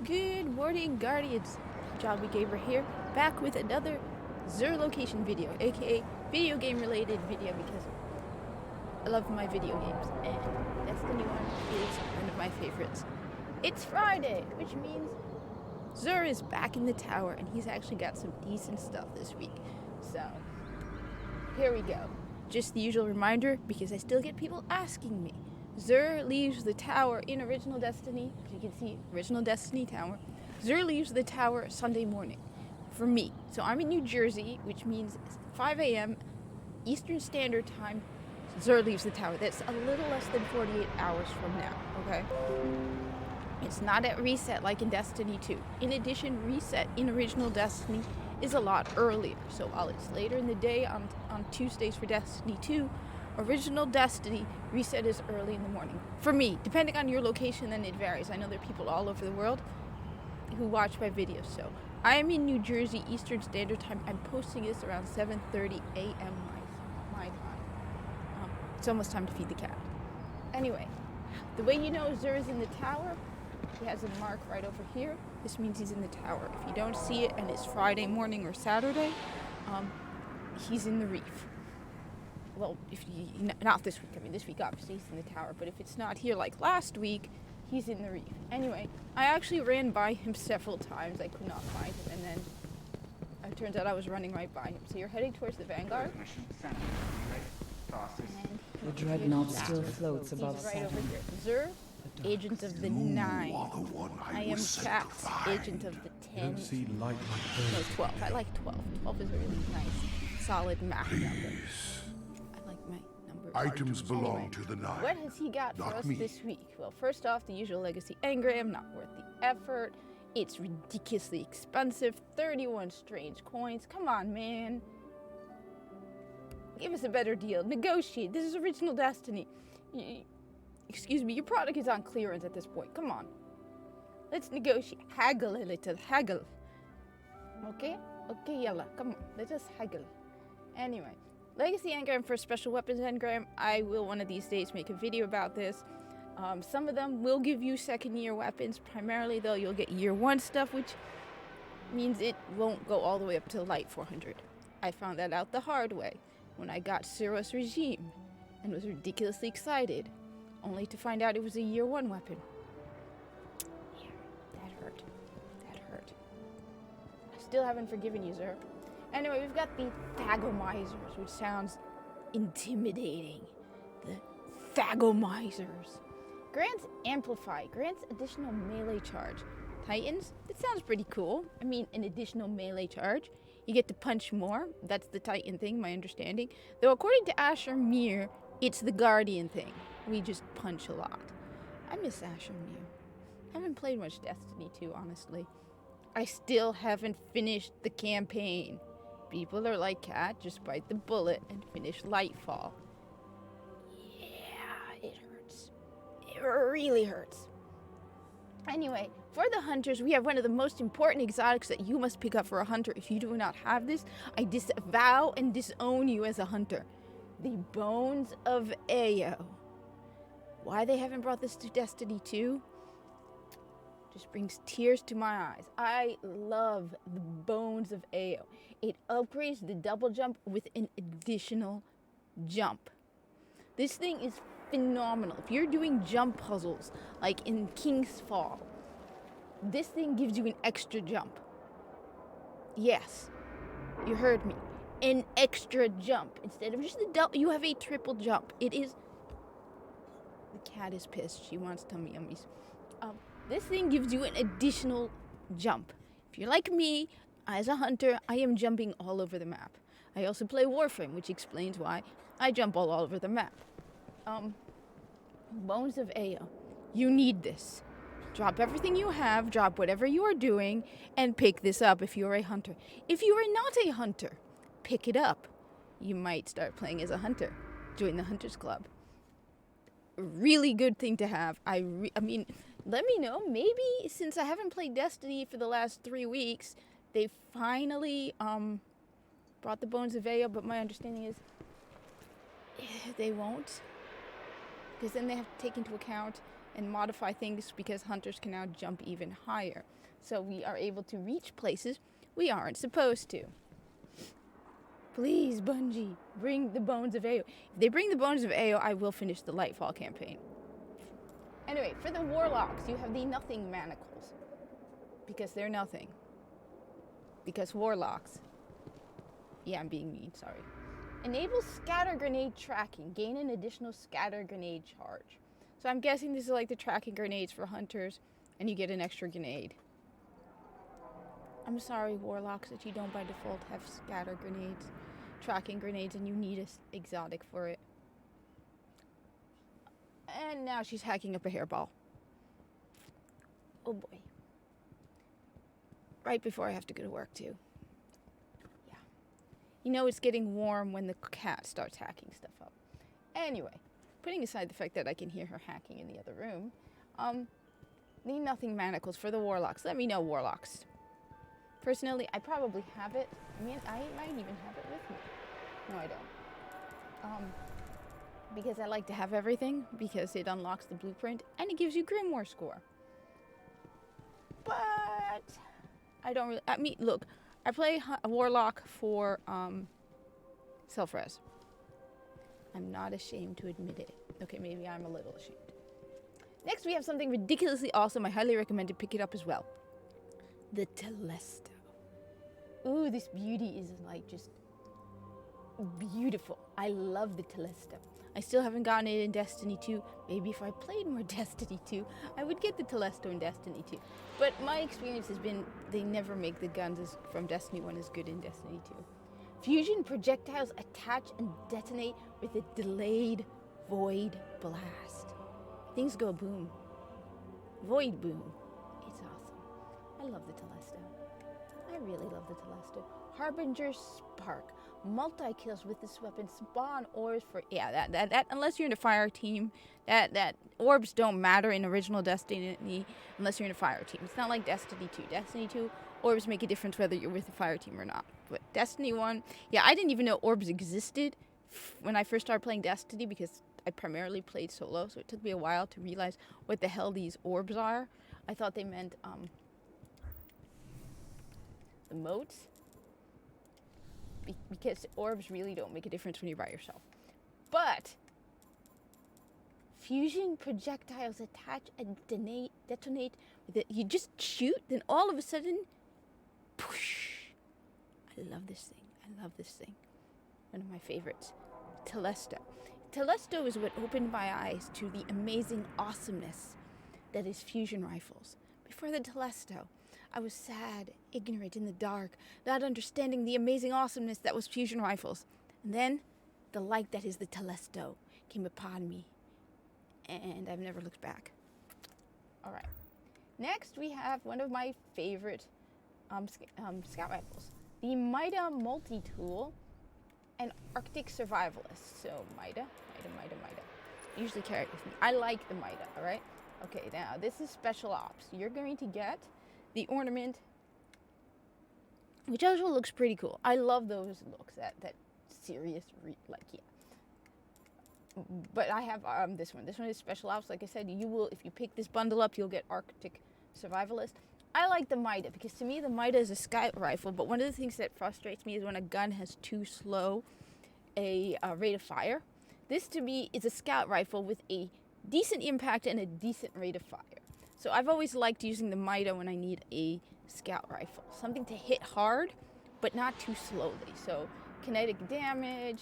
Good morning, Guardians. Jobby Gamer here, back with another Zur location video, aka video game related video, because I love my video games, and Destiny 1 is one of my favorites. It's Friday, which means Zur is back in the tower, and he's actually got some decent stuff this week. So, here we go. Just the usual reminder, because I still get people asking me. Zur leaves the tower in Original Destiny, as you can see, Original Destiny Tower. Zur leaves the tower Sunday morning for me. So I'm in New Jersey, which means it's 5 a.m. Eastern Standard Time. Zur leaves the tower. That's a little less than 48 hours from now, okay? It's not at reset like in Destiny 2. In addition, reset in Original Destiny is a lot earlier. So while it's later in the day on Tuesdays for Destiny 2, Original Destiny reset is early in the morning. For me, depending on your location, then it varies. I know there are people all over the world who watch my videos. So I am in New Jersey, Eastern Standard Time. I'm posting this around 7:30 a.m. my time. It's almost time to feed the cat. Anyway, the way you know Zur is in the tower, he has a mark right over here. This means he's in the tower. If you don't see it and it's Friday morning or Saturday, he's in the reef. Well, not this week. I mean, this week obviously he's in the tower, but if it's not here like last week, he's in the reef. Anyway, I actually ran by him several times. I could not find him, and then it turns out I was running right by him. So you're heading towards the Vanguard. The dreadnought still floats above He's right Saturn. over here. Zur, agent of the 9. I am Chat's agent of the 10. No, 12. I like 12. 12 is a really nice, solid math number. I like my numbers. Items belong to the 9. What has he got for Not us me. this week? Well, first off, the usual legacy engram, not worth the effort. It's ridiculously expensive. 31 strange coins. Come on, man. Give us a better deal. Negotiate. This is Original Destiny. Excuse me, your product is on clearance at this point. Come on. Let's negotiate. Haggle a little. Haggle. Okay? Okay, yalla. Come on. Let us haggle. Anyway. Legacy engram for special weapons engram. I will one of these days make a video about this. Some of them will give you second year weapons. Primarily, though, you'll get year 1 stuff, which means it won't go all the way up to light 400. I found that out the hard way when I got Cyros Regime and was ridiculously excited, only to find out it was a year 1 weapon. Yeah, that hurt. That hurt. I still haven't forgiven you, Zur. Anyway, we've got the Thagomizers, which sounds intimidating. The Thagomizers. Grants Amplify. Grants additional melee charge. Titans? That sounds pretty cool. I mean, an additional melee charge. You get to punch more. That's the Titan thing, my understanding. Though according to Asher Mir, it's the Guardian thing. We just punch a lot. I miss Asher Mir. I haven't played much Destiny 2, honestly. I still haven't finished the campaign. People are like, Cat, just bite the bullet and finish Lightfall. Yeah, it hurts. It really hurts. Anyway, for the hunters, we have one of the most important exotics that you must pick up for a hunter. If you do not have this, I disavow and disown you as a hunter. The Bones of Ao. Why they haven't brought this to Destiny 2? Just brings tears to my eyes. I love the Bones of Ao. It upgrades the double jump with an additional jump. This thing is phenomenal. If you're doing jump puzzles, like in King's Fall, this thing gives you an extra jump. Yes, you heard me. An extra jump. Instead of just the double, you have a triple jump. It is... The cat is pissed. She wants tummy yummies. This thing gives you an additional jump. If you're like me, as a hunter, I am jumping all over the map. I also play Warframe, which explains why I jump all over the map. Bones of Ao. You need this. Drop everything you have, drop whatever you are doing, and pick this up if you are a hunter. If you are not a hunter, pick it up. You might start playing as a hunter. Join the Hunters Club. Really good thing to have. I mean, let me know. Maybe since I haven't played Destiny for the last 3 weeks, they finally brought the Bones of Ao, but my understanding is they won't. Because then they have to take into account and modify things because hunters can now jump even higher. So we are able to reach places we aren't supposed to. Please, Bungie, bring the Bones of Ao. If they bring the Bones of Ao, I will finish the Lightfall campaign. Anyway, for the Warlocks, you have the Nothing Manacles. Because they're nothing. Because Warlocks. Yeah, I'm being mean, sorry. Enable Scatter Grenade Tracking. Gain an additional Scatter Grenade charge. So I'm guessing this is like the tracking grenades for hunters, and you get an extra grenade. I'm sorry, Warlocks, that you don't by default have Scatter Grenades. Tracking grenades, and you need an exotic for it. And now she's hacking up a hairball. Oh boy. Right before I have to go to work too. Yeah. You know it's getting warm when the cat starts hacking stuff up. Anyway, putting aside the fact that I can hear her hacking in the other room, the Nothing Manacles for the Warlocks. Let me know, Warlocks. Personally, I probably have it. I mean, I might even have it with me. No, I don't. Because I like to have everything, because it unlocks the blueprint, and it gives you Grimoire score. But I don't really, I mean, look, I play a Warlock for self-res. I'm not ashamed to admit it. Okay, maybe I'm a little ashamed. Next, we have something ridiculously awesome. I highly recommend to pick it up as well. The Telesto. Ooh, this beauty is like just beautiful. I love the Telesto. I still haven't gotten it in Destiny 2. Maybe if I played more Destiny 2, I would get the Telesto in Destiny 2. But my experience has been they never make the guns from Destiny 1 as good in Destiny 2. Fusion projectiles attach and detonate with a delayed void blast. Things go boom. Void boom. It's awesome. I love the Telesto. I really love the Telesto. Harbinger Spark. Multi-kills with this weapon. Spawn orbs for... Yeah, that unless you're in a fire team, that orbs don't matter in original Destiny unless you're in a fire team. It's not like Destiny 2. Destiny 2, orbs make a difference whether you're with a fire team or not. But Destiny 1... Yeah, I didn't even know orbs existed when I first started playing Destiny because I primarily played solo, so it took me a while to realize what the hell these orbs are. I thought they meant the motes, because orbs really don't make a difference when you're by yourself. But fusion projectiles attach and detonate with it. You just shoot, then all of a sudden, poosh! I love this thing. I love this thing. One of my favorites. Telesto. Telesto is what opened my eyes to the amazing awesomeness that is fusion rifles. Before the Telesto, I was sad, ignorant, in the dark, not understanding the amazing awesomeness that was fusion rifles. And then, the light that is the Telesto came upon me, and I've never looked back. Alright. Next, we have one of my favorite scout rifles. The Mida Multi-Tool, an Arctic Survivalist. So, Mida. I usually carry it with me. I like the Mida, alright? Okay, now, this is Special Ops. You're going to get the ornament, which also looks pretty cool. I love those looks, that serious, But I have this one. This one is Special Ops. Like I said, you will, if you pick this bundle up, you'll get Arctic Survivalist. I like the Mida because to me the Mida is a scout rifle, but one of the things that frustrates me is when a gun has too slow a rate of fire. This to me is a scout rifle with a decent impact and a decent rate of fire. So I've always liked using the Mida when I need a scout rifle. Something to hit hard, but not too slowly. So kinetic damage.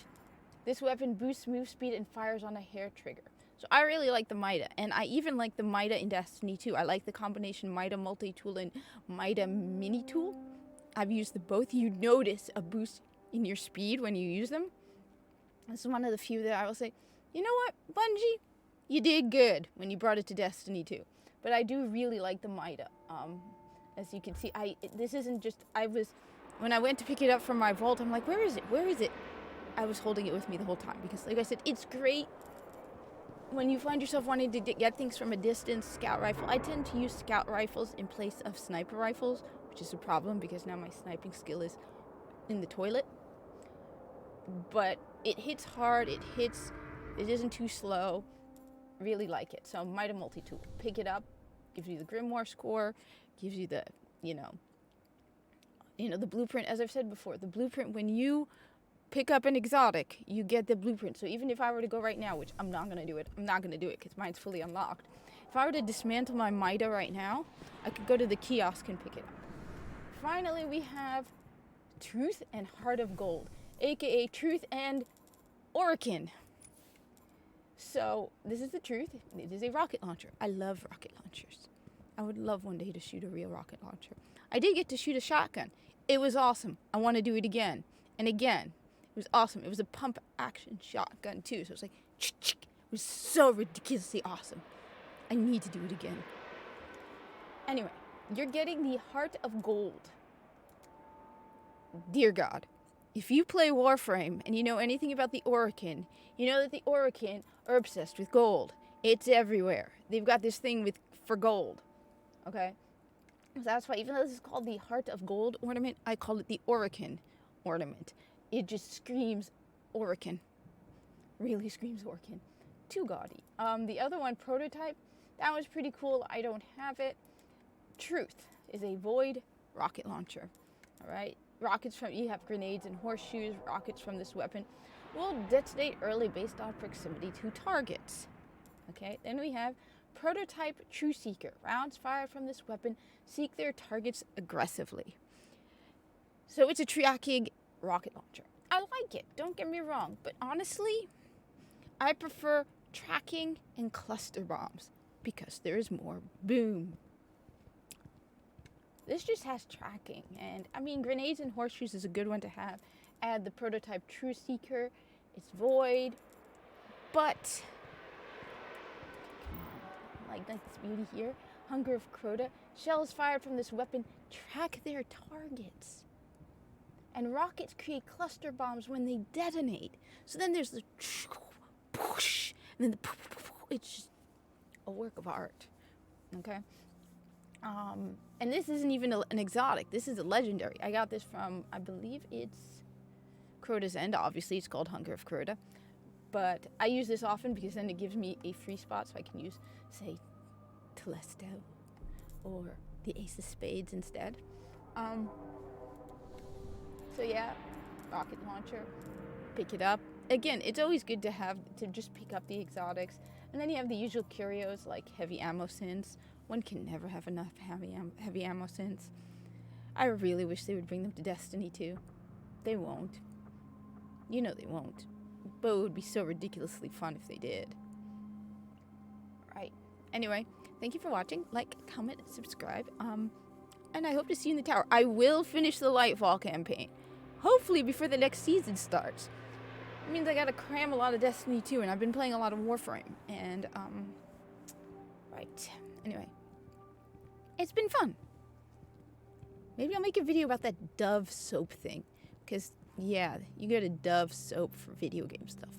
This weapon boosts move speed and fires on a hair trigger. So I really like the Mida. And I even like the Mida in Destiny 2. I like the combination Mida Multi-Tool and Mida Mini-Tool. I've used them both. You notice a boost in your speed when you use them. This is one of the few that I will say, you know what, Bungie? You did good when you brought it to Destiny 2. But I do really like the Mida. As you can see, this isn't just, when I went to pick it up from my vault, I'm like, where is it? I was holding it with me the whole time because, like I said, it's great when you find yourself wanting to get things from a distance. Scout rifle. I tend to use scout rifles in place of sniper rifles, which is a problem because now my sniping skill is in the toilet. But it hits hard, it isn't too slow. really like it. So Mida multi-tool. Pick it up, gives you the Grimoire score, gives you the, the blueprint. As I've said before, the blueprint, when you pick up an exotic, you get the blueprint. So even if I were to go right now, which I'm not going to do it because mine's fully unlocked. If I were to dismantle my Mida right now, I could go to the kiosk and pick it up. Finally, we have Truth and Heart of Gold, aka Truth and Orokin. So this is the Truth. It is a rocket launcher. I love rocket launchers. I would love one day to shoot a real rocket launcher. I did get to shoot a shotgun. It was awesome. I want to do it again and again. It was awesome. It was a pump action shotgun too. So it was like, it was so ridiculously awesome. I need to do it again. Anyway, you're getting the Heart of Gold. Dear God, if you play Warframe and you know anything about the Orokin, you know that the Orokin are obsessed with gold. It's everywhere. They've got this thing for gold. Okay? So that's why, even though this is called the Heart of Gold ornament, I call it the Orokin ornament. It just screams Orokin. Really screams Orokin. Too gaudy. The other one, Prototype, that was pretty cool. I don't have it. Truth is a void rocket launcher. Alright? You have grenades and horseshoes. Rockets from this weapon will detonate early based on proximity to targets. Okay? Then we have Prototype True Seeker. Rounds fired from this weapon seek their targets aggressively. So it's a tracking rocket launcher. I like it, don't get me wrong, but honestly, I prefer tracking and cluster bombs because there is more boom. This just has tracking, and I mean, grenades and horseshoes is a good one to have. Add the Prototype True Seeker. It's void, but like this beauty here, Hunger of Crota. Shells fired from this weapon track their targets. And rockets create cluster bombs when they detonate. So then there's the whoosh, and then it's just a work of art. Okay? And this isn't even an exotic. This is a legendary. I got this from, I believe it's Crota's End. Obviously, it's called Hunger of Crota. But I use this often because then it gives me a free spot so I can use, say, Telesto or the Ace of Spades instead. So yeah, rocket launcher, pick it up. Again, it's always good to just pick up the exotics. And then you have the usual curios like heavy ammo synths. One can never have enough heavy ammo synths. I really wish they would bring them to Destiny 2. They won't. You know they won't. But it would be so ridiculously fun if they did. Right. Anyway, thank you for watching. Like, comment, subscribe. And I hope to see you in the tower. I will finish the Lightfall campaign. Hopefully before the next season starts. It means I gotta cram a lot of Destiny 2, and I've been playing a lot of Warframe. And, right. Anyway. It's been fun. Maybe I'll make a video about that Dove soap thing. Because, yeah, you get a Dove soap for video game stuff.